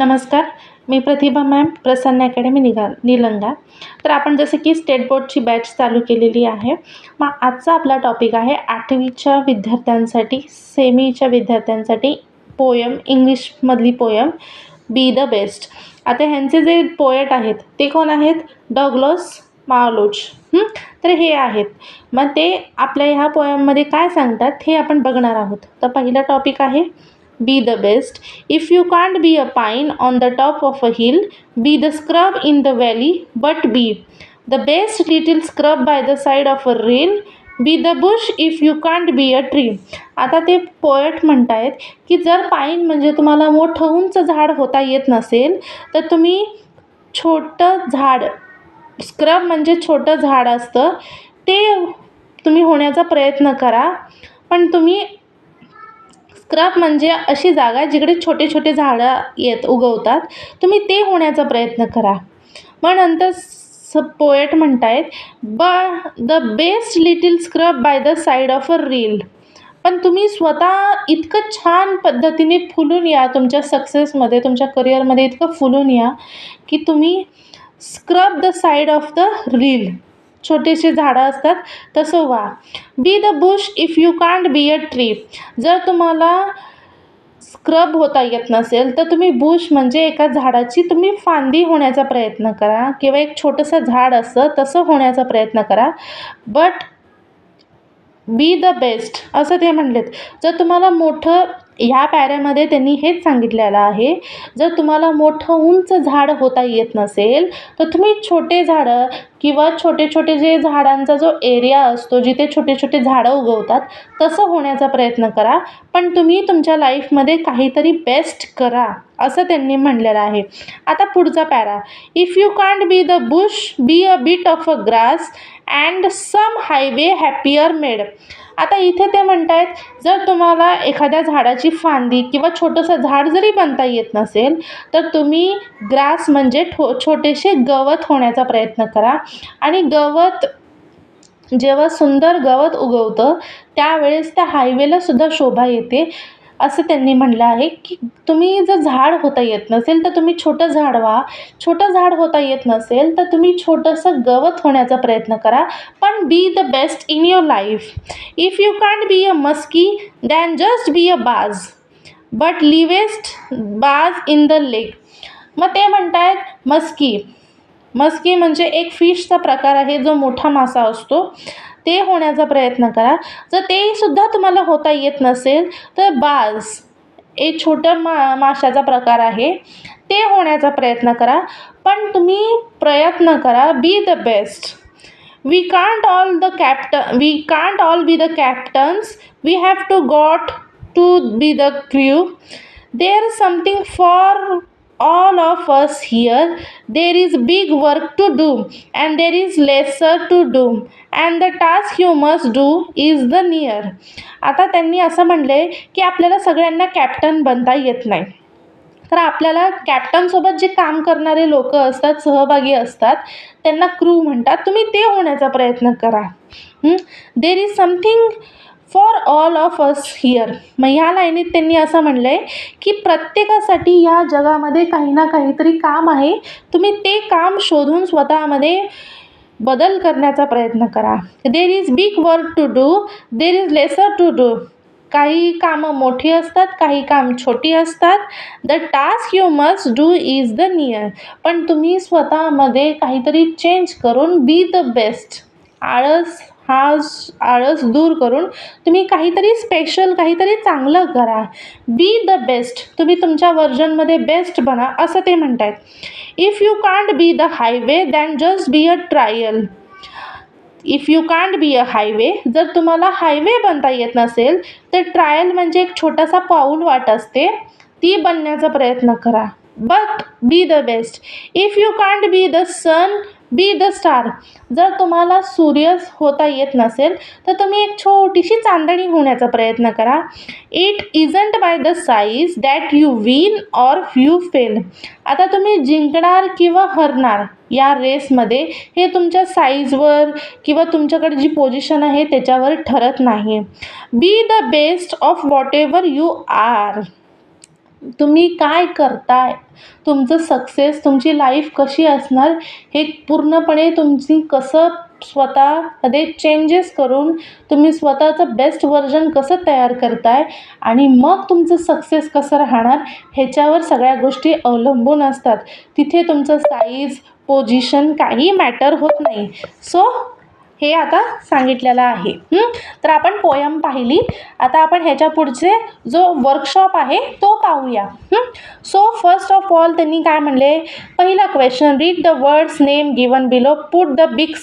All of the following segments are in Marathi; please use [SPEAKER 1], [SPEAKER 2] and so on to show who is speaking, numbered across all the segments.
[SPEAKER 1] नमस्कार, मी प्रतिभा मॅम, प्रसन्न अकॅडमी निलंगा. तर आपण जसं की स्टेट बोर्डची बॅच चालू केलेली आहे. मग आजचा आपला टॉपिक आहे 8वीच्या विद्यार्थ्यांसाठी, सेमीच्या विद्यार्थ्यांसाठी पोयम, इंग्लिशमधली पोयम बी द बेस्ट. आता ह्यांचे जे पोएट आहेत ते कोण आहेत? Douglas Malloch. तर हे आहेत. मग ते आपल्या ह्या पोयममध्ये काय सांगतात हे आपण बघणार आहोत. तर पहिला टॉपिक आहे Be the best. If you can't be a pine on the top of a hill, be the scrub in the valley, but be the best little scrub by the side of a rail. Be the bush if you can't be a tree. आता ते पोएट म्हणतायत की जर पाईन म्हणजे तुम्हाला मोठं उंच झाड होता येत नसेल तर तुम्ही छोटं झाड, स्क्रब म्हणजे छोटं झाड असतं ते तुम्ही होण्याचा प्रयत्न करा. पण तुम्ही स्क्रब म्हणजे अशी जागा जिकडे छोटे छोटे झाडं उगवतात, तुम्ही ते होण्याचा प्रयत्न करा. मग नंतर पोएट म्हणतायत the best little scrub by the side of a reel. पण तुम्ही स्वतः इतकं छान पद्धतीने फुलून या तुमच्या सक्सेसमध्ये, तुमच्या करिअरमध्ये इतकं फुलून या की तुम्ही scrub the side of the reel, छोटेसे झाडं असतात तसं व्हा. बी the Bush if you can't be a tree. जर तुम्हाला स्क्रब होता येत नसेल तर तुम्ही बुश म्हणजे एका झाडाची तुम्ही फांदी होण्याचा प्रयत्न करा किंवा एक छोटंसं झाड असतं तसं होण्याचा प्रयत्न करा. बट बी द बेस्ट असं ते म्हणलेत. जर तुम्हाला मोठं, ह्या पॅऱ्यामध्ये त्यांनी हेच सांगितलेलं आहे, जर तुम्हाला मोठं उंच झाड होता येत नसेल तर तुम्ही छोटे झाडं किंवा छोटे छोटे जे झाडांचा जो एरिया असतो जिथे छोटे छोटे झाडं उगवतात तसं होण्याचा प्रयत्न करा. पण तुम्ही तुमच्या लाईफमध्ये काहीतरी बेस्ट करा असं त्यांनी म्हणलेलं आहे. आता पुढचा para, if you can't be the bush, be a bit of a grass and some highway happier made. आता इथे ते म्हणतायत जर तुम्हाला एखाद्या झाडाची फांदी किंवा छोटंसं झाड जरी बनता येत नसेल तर तुम्ही ग्रास म्हणजे छोटेसे गवत होण्याचा प्रयत्न करा. आणि गवत जेव्हा सुंदर गवत उगवतं त्यावेळेस त्या हायवेला सुद्धा शोभा येते असं त्यांनी म्हणलं आहे. की तुम्ही जर झाड होता येत नसेल तर तुम्ही छोटं झाड व्हा, छोटं झाड होता येत नसेल तर तुम्ही छोटंसं गवत होण्याचा प्रयत्न करा. पण be the best in your life. If you can't be a muskie then just be a bass, but liveliest bass in the lake. मग ते म्हणतायत मस्की म्हणजे एक फिशचा प्रकार आहे जो मोठा मासा असतो, ते होण्याचा प्रयत्न करा. जर ते सुद्धा तुम्हाला होता येत नसेल तर बाज एक छोट्या माशाचा प्रकार आहे, ते होण्याचा प्रयत्न करा. पण तुम्ही प्रयत्न करा. बी the best. We can't all be the captains. We have got to be the crew. There's something for all of us here. There is big work to do and there is lesser to do and the task you must do is the near. आता त्यांनी असं म्हणले की आपल्याला सगळ्यांना कॅप्टन बनता येत नाही, तर आपल्याला कॅप्टनसोबत जे काम करणारे लोक असतात, सहभागी असतात, त्यांना क्रू म्हणतात. तुम्ही ते होण्याचा प्रयत्न करा. There is something for all of us here. मग ह्या लाईनीत त्यांनी असं म्हणलं आहे की प्रत्येकासाठी या जगामध्ये काही ना काहीतरी काम आहे. तुम्ही ते काम शोधून स्वतःमध्ये बदल करण्याचा प्रयत्न करा. There is big work to do, there is lesser to do. काही कामं मोठी असतात, काही काम छोटी असतात. The task you must do is the near. पण तुम्ही स्वतःमध्ये काहीतरी चेंज करून बी द बेस्ट, आळस दूर करून तुम्ही काहीतरी स्पेशल, काहीतरी चांगलं करा. बी द बेस्ट. तुम्ही तुमच्या व्हर्जनमध्ये बेस्ट बना असं ते म्हणतात. If you can't be the highway than just be a trial. If you can't be a highway, जर तुम्हाला हायवे बनता येत नसेल तर ट्रायल म्हणजे एक छोटासा पाऊल वाट असते, ती बनण्याचा प्रयत्न करा. But be the best. If you can't be the sun, be the star. जर तुम्हाला सूर्य होता येत नसेल तर तुम्ही एक छोटीशी चांदणी होण्याचा प्रयत्न करा. It isn't by the size that you win or you fail. आता तुम्ही जिंकणार किंवा हरणार या रेसमध्ये हे तुमच्या साईजवर किंवा तुमच्याकडे जी पोझिशन आहे त्याच्यावर ठरत नाही. Be the best of whatever you are. तुम्ही काय करताय, तुमचं सक्सेस, तुमची लाईफ कशी असणार हे पूर्णपणे तुम्ही कसं स्वतःमध्ये चेंजेस करून तुम्ही स्वतःचं बेस्ट व्हर्जन कसं तयार करताय आणि मग तुमचं सक्सेस कसं राहणार ह्याच्यावर सगळ्या गोष्टी अवलंबून असतात. तिथे तुमचं साईज, पोझिशन काही मॅटर होत नाही. सो हे आता सांगितलेलं आहे. तर आपण पोयम पाहिली. आता आपण ह्याच्या पुढचे जो वर्कशॉप आहे तो पाहूया. सो फर्स्ट ऑफ ऑल त्यांनी काय म्हणले, पहिला question, read the words name given below, put the big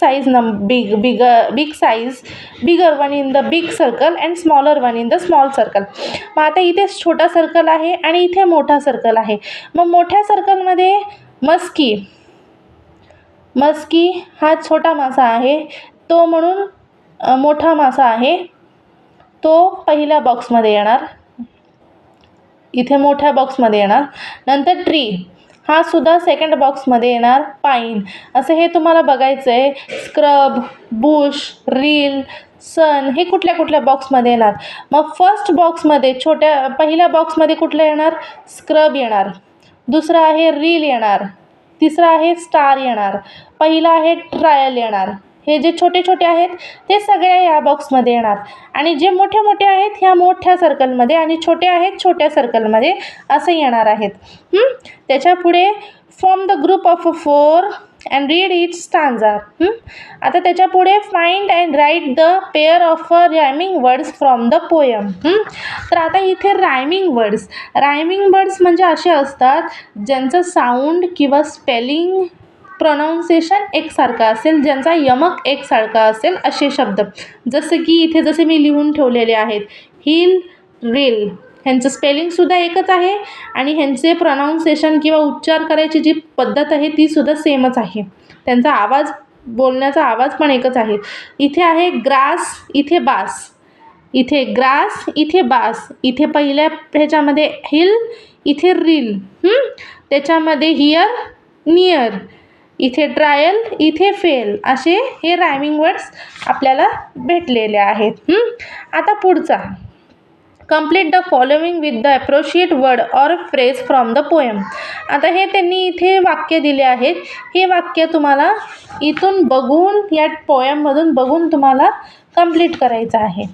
[SPEAKER 1] size bigger one in the big circle and smaller one in the small circle. मग आता इथे छोटा सर्कल आहे आणि इथे मोठा सर्कल आहे. मग मोठ्या सर्कलमध्ये मस्की हा छोटा मासा आहे, तो म्हणून मोठा मासा आहे, तो पहिल्या बॉक्समध्ये येणार, इथे मोठ्या बॉक्समध्ये येणार. नंतर ट्री हा सुद्धा सेकंड बॉक्समध्ये येणार. पाईन असं हे तुम्हाला बघायचं आहे. स्क्रब, बुश, रील, सन हे कुठल्या कुठल्या बॉक्समध्ये येणार. मग फर्स्ट बॉक्समध्ये पहिल्या बॉक्समध्ये कुठलं येणार, स्क्रब येणार, दुसरा आहे रील येणार, तिसरा आहे स्टार येणार, पहिला आहे ट्रायल येणार. हे जे छोटे छोटे आहेत ते सगळे या बॉक्समध्ये येणार आणि जे मोठे मोठे आहेत ह्या मोठ्या सर्कलमध्ये आणि छोटे आहेत छोट्या सर्कलमध्ये असे येणार आहेत. त्याच्या पुढे form the group of 4 and read each stanza. आता त्याच्या पुढे find and write the pair of rhyming words from the poem. तर आता इथे रायमिंग वर्ड्स म्हणजे असे असतात ज्यांचं साऊंड किंवा स्पेलिंग, प्रोनाऊन्सिएशन एकसारखं असेल, ज्यांचा यमक एकसारखा असेल असे शब्द. जसं की इथे जसे मी लिहून ठेवलेले आहेत, हिल, रील, ह्यांचं स्पेलिंगसुद्धा एकच आहे आणि ह्यांचे प्रोनाऊन्सिएशन किंवा उच्चार करायची जी पद्धत आहे ती सुद्धा सेमच आहे. त्यांचा आवाज, बोलण्याचा आवाज पण एकच आहे. इथे आहे ग्रास, इथे बास, इथे ग्रास, इथे बास, इथे पहिल्या ह्याच्यामध्ये हिल, इथे रील, त्याच्यामध्ये हियर, नियर, इथे ट्रायल, इथे फेल, असे हे रायमिंग वर्ड्स आपल्याला भेटलेले आहेत. आता पुढचा, complete the following with the appropriate word or phrase from the poem. आता हे त्यांनी इथे वाक्य दिले आहेत. हे वाक्य तुम्हाला इथून बघून, या पोएममधून बघून तुम्हाला कंप्लीट करायचं आहे.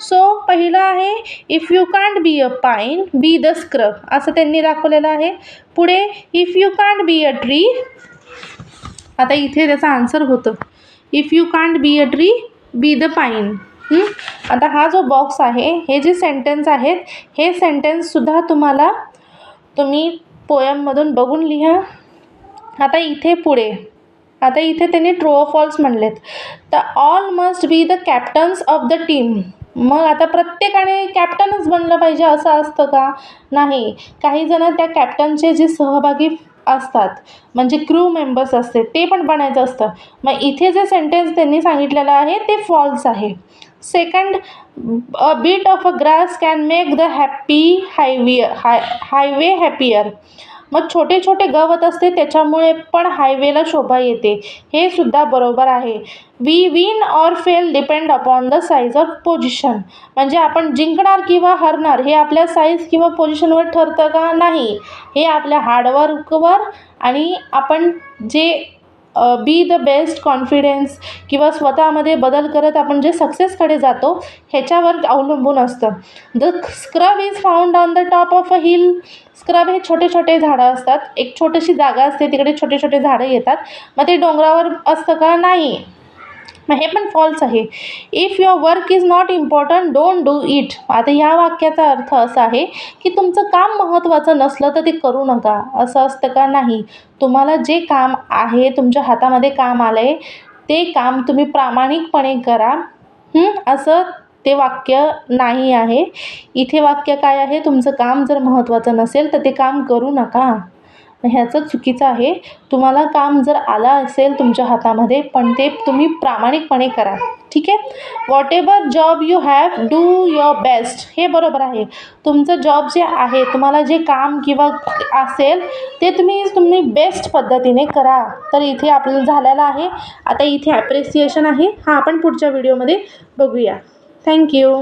[SPEAKER 1] सो पहिलं आहे, if you can't be a pine be the scrub, असं त्यांनी दाखवलेलं आहे. पुढे, if you can't be a tree, आता इथे त्याचा आन्सर होतं, if you can't be a tree be the pine. आता हा जो बॉक्स आहे, हे जे सेंटेन्स आहेत, हे सेंटेन्ससुद्धा तुम्ही पोयममधून बघून लिहा. आता इथे पुढे, आता इथे त्यांनी ट्रू ऑर फॉल्स म्हणलेत. तर all must be the captains of the team. मग आता प्रत्येकाने कॅप्टनच बनलं पाहिजे असं असतं का? नाही. काही जण त्या कॅप्टनचे जे सहभागी असतात म्हणजे क्रू मेंबर्स असते ते पण बनायचं असतं. मग इथे जे सेंटेन्स त्यांनी सांगितलेलं आहे ते फॉल्स आहे. Second, a bit of a grass can make the highway happier. मग छोटे छोटे गवत असते त्याच्यामुळे पण हायवेला शोभा येते, हे सुद्धा बरोबर आहे. We win or fail depend upon the size of position. म्हणजे आपण जिंकणार किंवा हरणार हे आपल्या साईज किंवा पोझिशनवर ठरतं का? नाही. हे आपल्या हार्डवर्कवर आणि आपण जे बी द बेस्ट कॉन्फिडन्स किंवा स्वतःमध्ये बदल करत आपण जे सक्सेसकडे जातो ह्याच्यावर अवलंबून असतं. The scrub is found on the top of a hill. Scrub हे छोटे छोटे झाडं असतात, एक छोटीशी जागा असते तिकडे छोटे छोटे झाडं येतात. मग ते डोंगरावर असतं का? नाही. मग हे पण फॉल्स आहे. If your work is not important don't do it. आता ह्या वाक्याचा अर्थ असा आहे की तुमचं काम महत्त्वाचं नसलं तर ते करू नका, असं असतं का? नाही. तुम्हाला जे काम आहे, तुमच्या हातामध्ये काम आलं आहे ते काम तुम्ही प्रामाणिकपणे करा, असं ते वाक्य नाही आहे. इथे वाक्य काय आहे, तुमचं काम जर महत्त्वाचं नसेल तर ते काम करू नका. ह्याचं चुकीचं आहे. तुम्हाला काम जर आलं असेल तुमच्या हातामध्ये पण ते तुम्ही प्रामाणिकपणे करा. ठीक आहे. What ever job you have do your best. हे बरोबर आहे. तुमचं जॉब जे आहे, तुम्हाला जे काम किंवा असेल ते तुम्ही बेस्ट पद्धतीने करा. तर इथे आपलं झालेलं आहे. आता इथे ॲप्रिसिएशन आहे, हा आपण पुढच्या व्हिडिओमध्ये बघूया. थँक्यू.